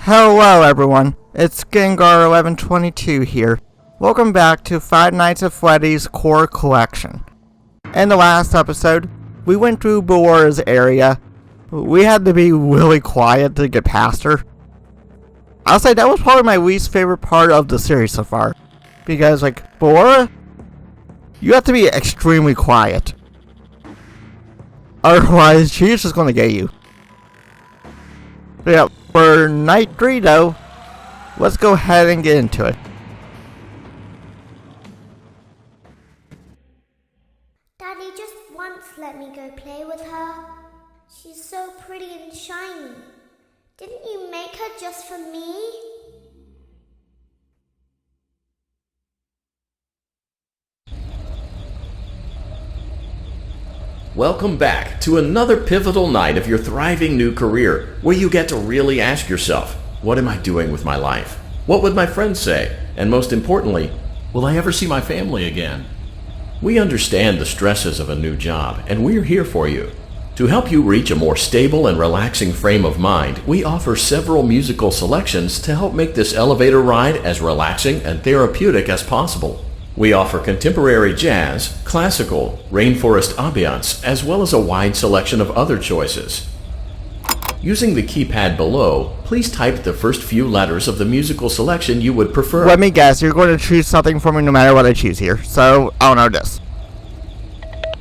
Hello everyone, it's Gengar1122 here. Welcome back to Five Nights at Freddy's Core Collection. In the last episode, we went through Ballora's area. We had to be really quiet to get past her. I'll say that was probably my least favorite part of the series so far. Because, Ballora, you have to be extremely quiet. Otherwise, she's just gonna get you. Yeah, for night 3 though, let's go ahead and get into it. Daddy just once let me go play with her. She's so pretty and shiny. Didn't you make her just for me? Welcome back to another pivotal night of your thriving new career, where you get to really ask yourself, what am I doing with my life? What would my friends say? And most importantly, will I ever see my family again? We understand the stresses of a new job, and we're here for you. To help you reach a more stable and relaxing frame of mind, we offer several musical selections to help make this elevator ride as relaxing and therapeutic as possible. We offer contemporary jazz, classical, rainforest ambiance, as well as a wide selection of other choices. Using the keypad below, please type the first few letters of the musical selection you would prefer. Let me guess, you're going to choose something for me no matter what I choose here. So, I'll know this.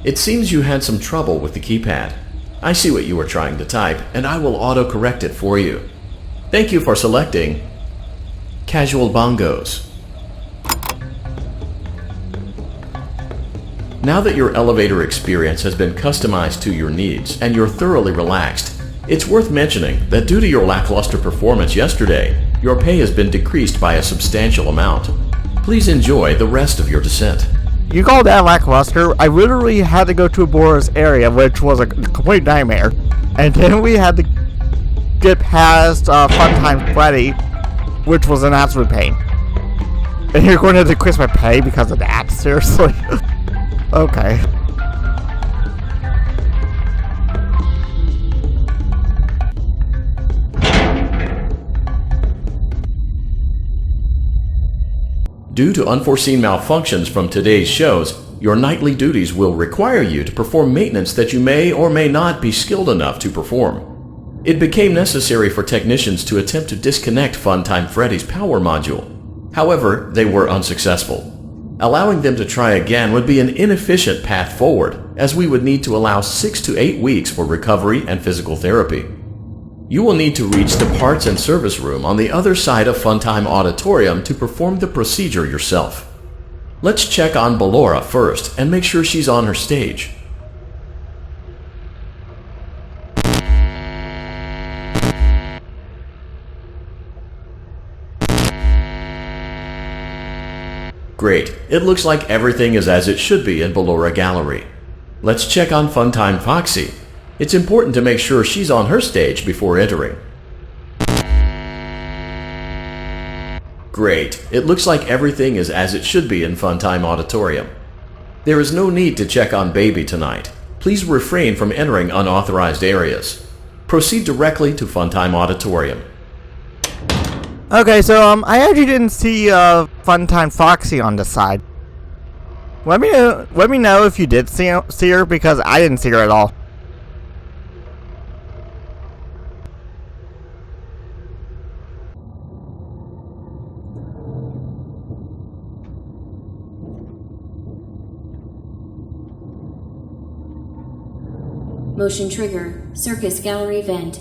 It seems you had some trouble with the keypad. I see what you were trying to type, and I will auto-correct it for you. Thank you for selecting Casual Bongos. Now that your elevator experience has been customized to your needs and you're thoroughly relaxed, it's worth mentioning that due to your lackluster performance yesterday, your pay has been decreased by a substantial amount. Please enjoy the rest of your descent. You call that lackluster? I literally had to go to Ballora's area, which was a complete nightmare. And then we had to get past Funtime Freddy, which was an absolute pain. And you're going to decrease my pay because of that? Seriously? Okay. Due to unforeseen malfunctions from today's shows, your nightly duties will require you to perform maintenance that you may or may not be skilled enough to perform. It became necessary for technicians to attempt to disconnect Funtime Freddy's power module. However, they were unsuccessful. Allowing them to try again would be an inefficient path forward, as we would need to allow 6 to 8 weeks for recovery and physical therapy. You will need to reach the parts and service room on the other side of Funtime Auditorium to perform the procedure yourself. Let's check on Ballora first and make sure she's on her stage. Great, it looks like everything is as it should be in Ballora Gallery. Let's check on Funtime Foxy. It's important to make sure she's on her stage before entering. Great, it looks like everything is as it should be in Funtime Auditorium. There is no need to check on Baby tonight. Please refrain from entering unauthorized areas. Proceed directly to Funtime Auditorium. Okay, so I actually didn't see Funtime Foxy on this side. Let me know if you did see her, because I didn't see her at all. Motion trigger, Circus Gallery vent.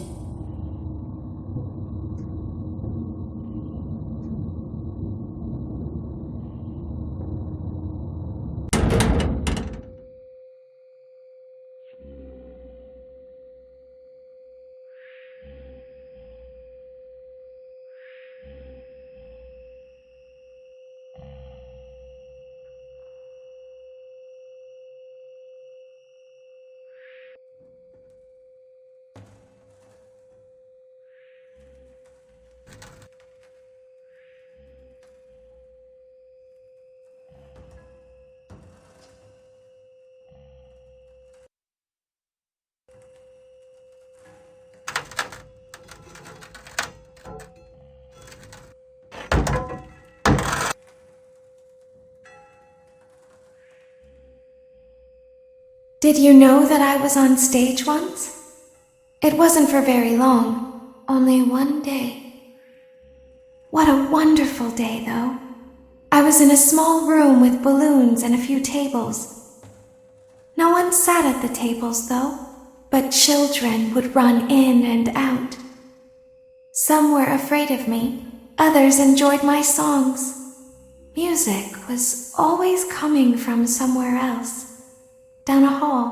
Did you know that I was on stage once? It wasn't for very long, only one day. What a wonderful day, though. I was in a small room with balloons and a few tables. No one sat at the tables, though, but children would run in and out. Some were afraid of me, others enjoyed my songs. Music was always coming from somewhere else, down a hall.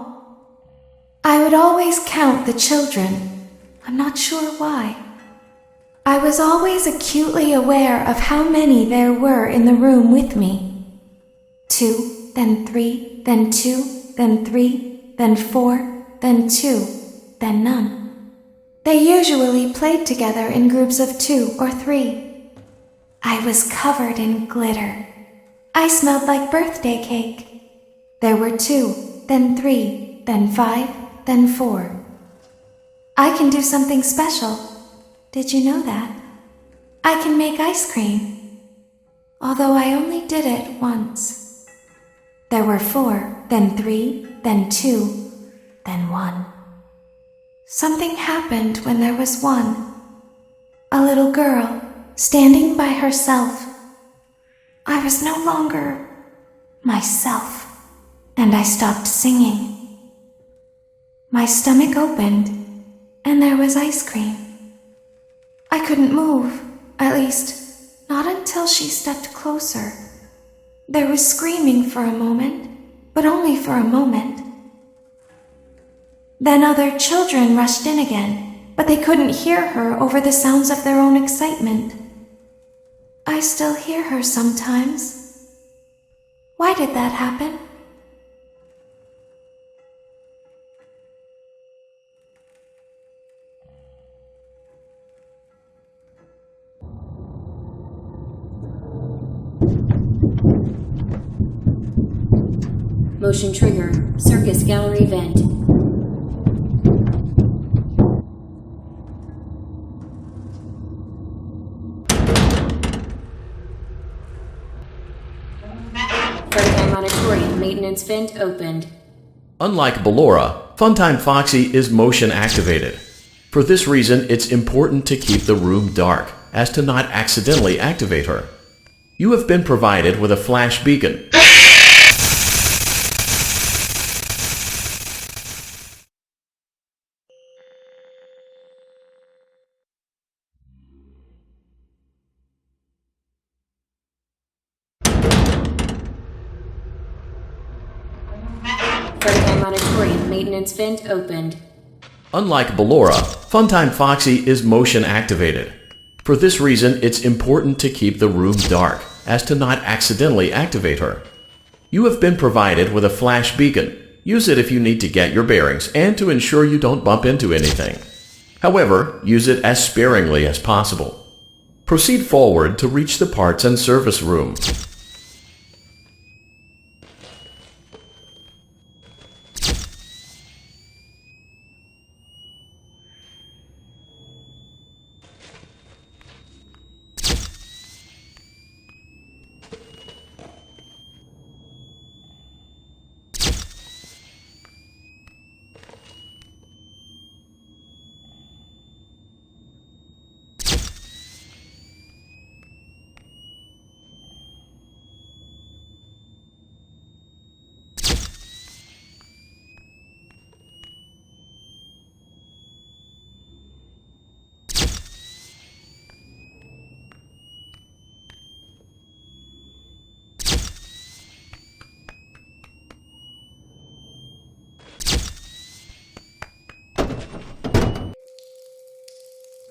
I would always count the children, I'm not sure why. I was always acutely aware of how many there were in the room with me. 2, then 3, then 2, then 3, then 4, then 2, then none. They usually played together in groups of 2 or 3. I was covered in glitter. I smelled like birthday cake. There were 2, then 3, then 5, then 4. I can do something special. Did you know that? I can make ice cream. Although I only did it once. There were 4, then 3, then 2, then 1. Something happened when there was 1. A little girl, standing by herself. I was no longer myself, and I stopped singing. My stomach opened, and there was ice cream. I couldn't move, at least, not until she stepped closer. There was screaming for a moment, but only for a moment. Then other children rushed in again, but they couldn't hear her over the sounds of their own excitement. I still hear her sometimes. Why did that happen? Motion trigger, circus gallery vent. Funtime auditorium maintenance vent opened. Unlike Ballora, Funtime Foxy is motion activated. For this reason, it's important to keep the room dark, as to not accidentally activate her. You have been provided with a flash beacon. Funtime auditorium maintenance vent opened. Unlike Ballora, Funtime Foxy is motion activated. For this reason, it's important to keep the room dark, as to not accidentally activate her. You have been provided with a flash beacon. Use it if you need to get your bearings and to ensure you don't bump into anything. However, use it as sparingly as possible. Proceed forward to reach the parts and service room.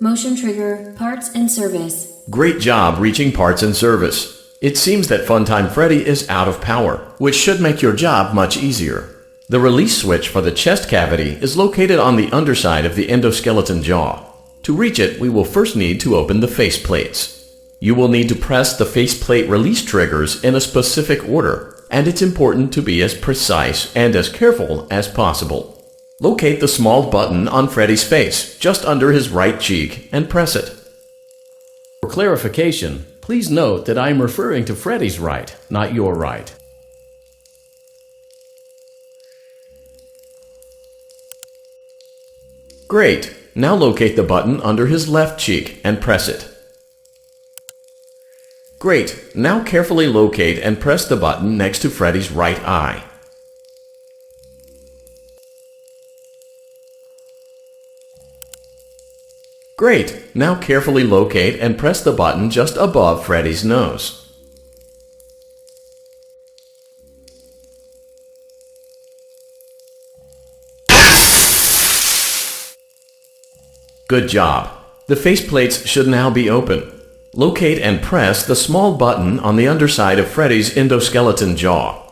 Motion trigger, parts and service. Great job reaching parts and service. It seems that Funtime Freddy is out of power, which should make your job much easier. The release switch for the chest cavity is located on the underside of the endoskeleton jaw. To reach it, we will first need to open the face plates. You will need to press the faceplate release triggers in a specific order, and it's important to be as precise and as careful as possible. Locate the small button on Freddy's face, just under his right cheek, and press it. For clarification, please note that I am referring to Freddy's right, not your right. Great. Now locate the button under his left cheek and press it. Great. Now carefully locate and press the button next to Freddy's right eye. Great. Now carefully locate and press the button just above Freddy's nose. Good job. The faceplates should now be open. Locate and press the small button on the underside of Freddy's endoskeleton jaw.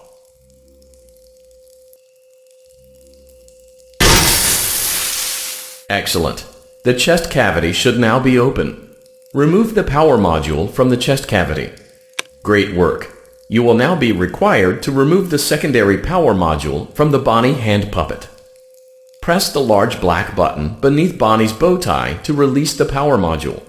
Excellent. The chest cavity should now be open. Remove the power module from the chest cavity. Great work. You will now be required to remove the secondary power module from the Bonnie hand puppet. Press the large black button beneath Bonnie's bow tie to release the power module.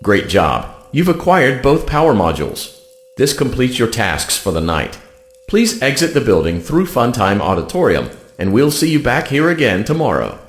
Great job! You've acquired both power modules. This completes your tasks for the night. Please exit the building through Funtime Auditorium, and we'll see you back here again tomorrow.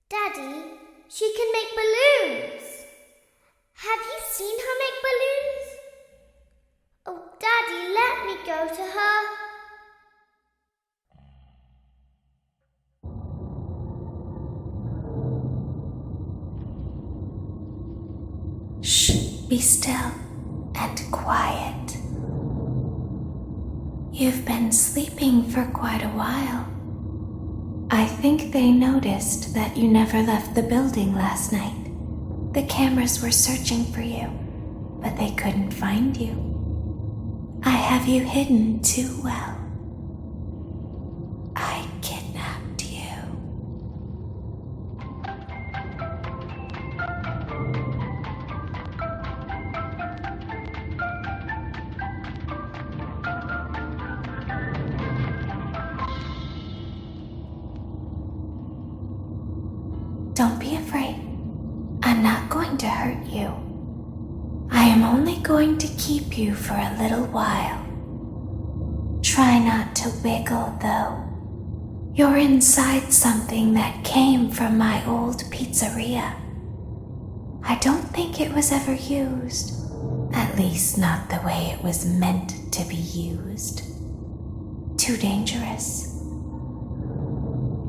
Daddy, she can make balloons. Have you seen her make balloons? Oh, Daddy, let me go to her. Shh, be still and quiet. You've been sleeping for quite a while. I think they noticed that you never left the building last night. The cameras were searching for you, but they couldn't find you. I have you hidden too well. I kidnapped you. Don't be afraid. I'm not going to hurt you. I am only going to keep you for a little while. Try not to wiggle, though. You're inside something that came from my old pizzeria. I don't think it was ever used. At least not the way it was meant to be used. Too dangerous.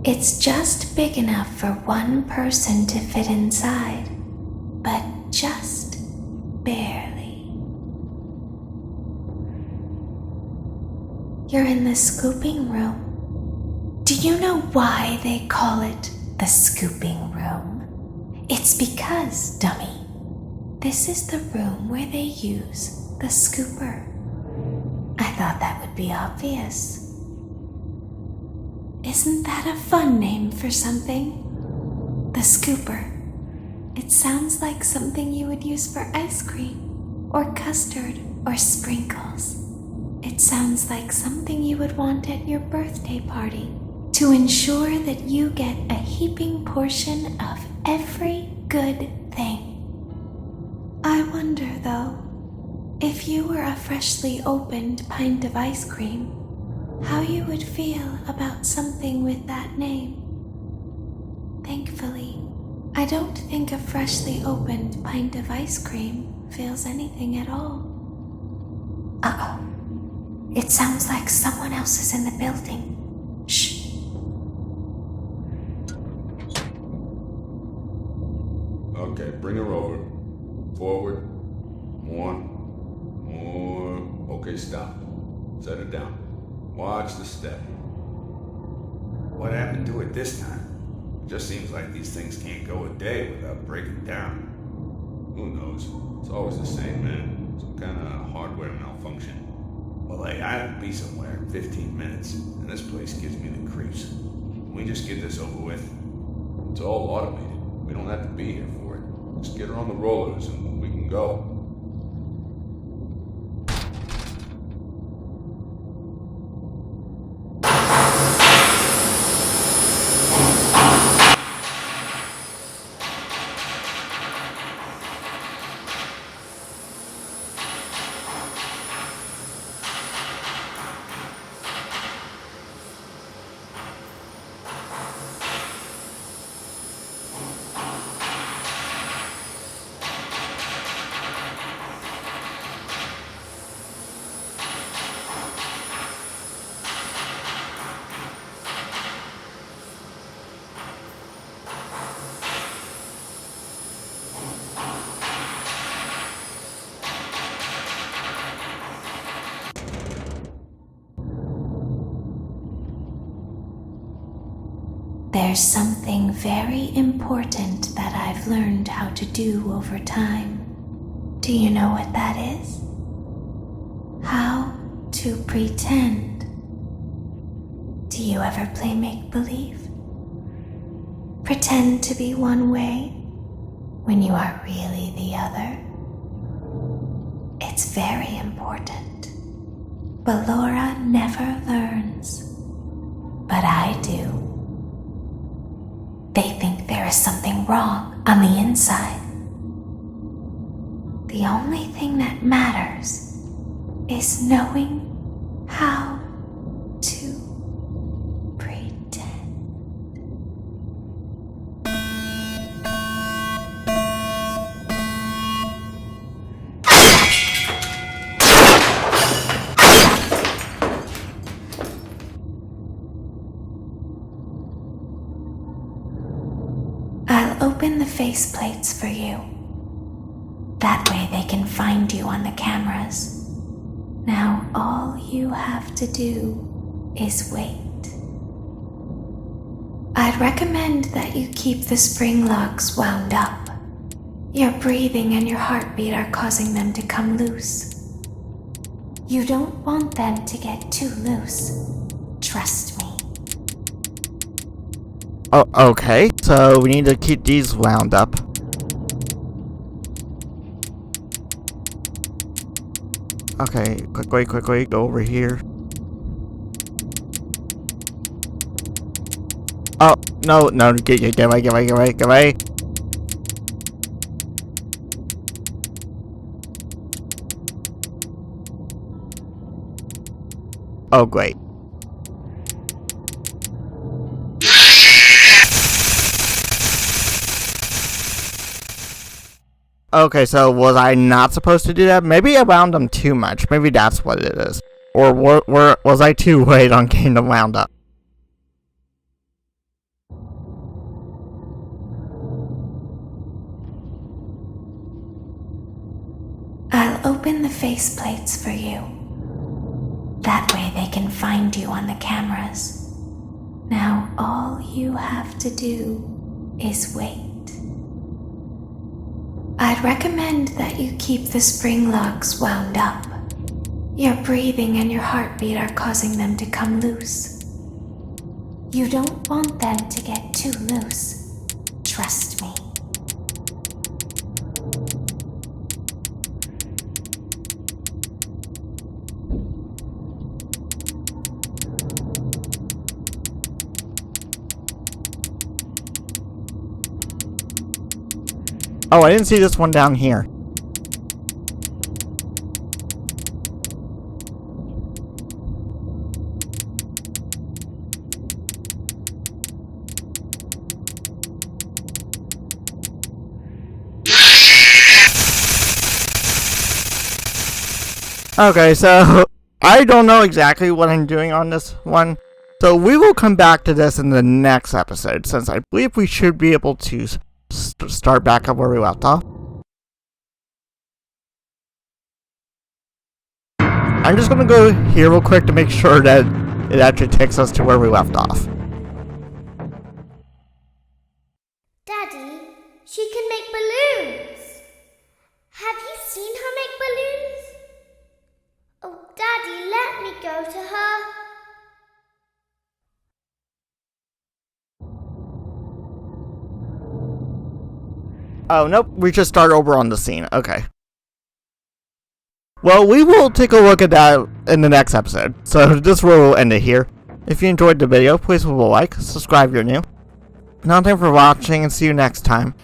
It's just big enough for one person to fit inside, but just barely. You're in the scooping room. Do you know why they call it the scooping room? It's because, dummy, this is the room where they use the scooper. I thought that would be obvious. Isn't that a fun name for something? The scooper. It sounds like something you would use for ice cream, or custard, or sprinkles. It sounds like something you would want at your birthday party to ensure that you get a heaping portion of every good thing. I wonder, though, if you were a freshly opened pint of ice cream, how you would feel about something with that name. Thankfully, I don't think a freshly opened pint of ice cream feels anything at all. Uh-oh. It sounds like someone else is in the building. Shh. Okay, bring her over. Forward. More. Okay, stop. Set her down. Watch the step. What happened to it this time? It just seems like these things can't go a day without breaking down. Who knows? It's always the same, man. Some kind of hardware malfunction. Well, hey, I have to be somewhere in 15 minutes, and this place gives me the creeps. Can we just get this over with? It's all automated. We don't have to be here for it. Just get her on the rollers and we can go. There's something very important that I've learned how to do over time. Do you know what that is? How to pretend. Do you ever play make-believe? Pretend to be one way when you are really the other. It's very important. But Laura never learns. But I do. They think there is something wrong on the inside. The only thing that matters is knowing how to pretend. I'll open the faceplates for you. That way they can find you on the cameras. Now all you have to do is wait. I'd recommend that you keep the spring locks wound up. Your breathing and your heartbeat are causing them to come loose. You don't want them to get too loose. Trust me. Oh, okay. So we need to keep these wound up. Okay, quickly, go over here. Oh, no, get away. Oh, great. Okay, so was I not supposed to do that? Maybe I wound them too much. Maybe that's what it is. Or was I too late on getting them wound up? I'll open the faceplates for you. That way they can find you on the cameras. Now all you have to do is wait. I'd recommend that you keep the spring locks wound up. Your breathing and your heartbeat are causing them to come loose. You don't want them to get too loose. Trust me. Oh, I didn't see this one down here. Okay, so I don't know exactly what I'm doing on this one. So we will come back to this in the next episode, since I believe we should be able to start back up where we left off. I'm just gonna go here real quick to make sure that it actually takes us to where we left off. Daddy, she can make balloons. Have you seen her make balloons? Oh, Daddy, let me go to her. Oh, nope, we just start over on the scene. Okay. Well, we will take a look at that in the next episode, so this will end it here. If you enjoyed the video, please leave a like, subscribe if you're new. Now, thanks for watching, and see you next time.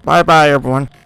Bye bye, everyone.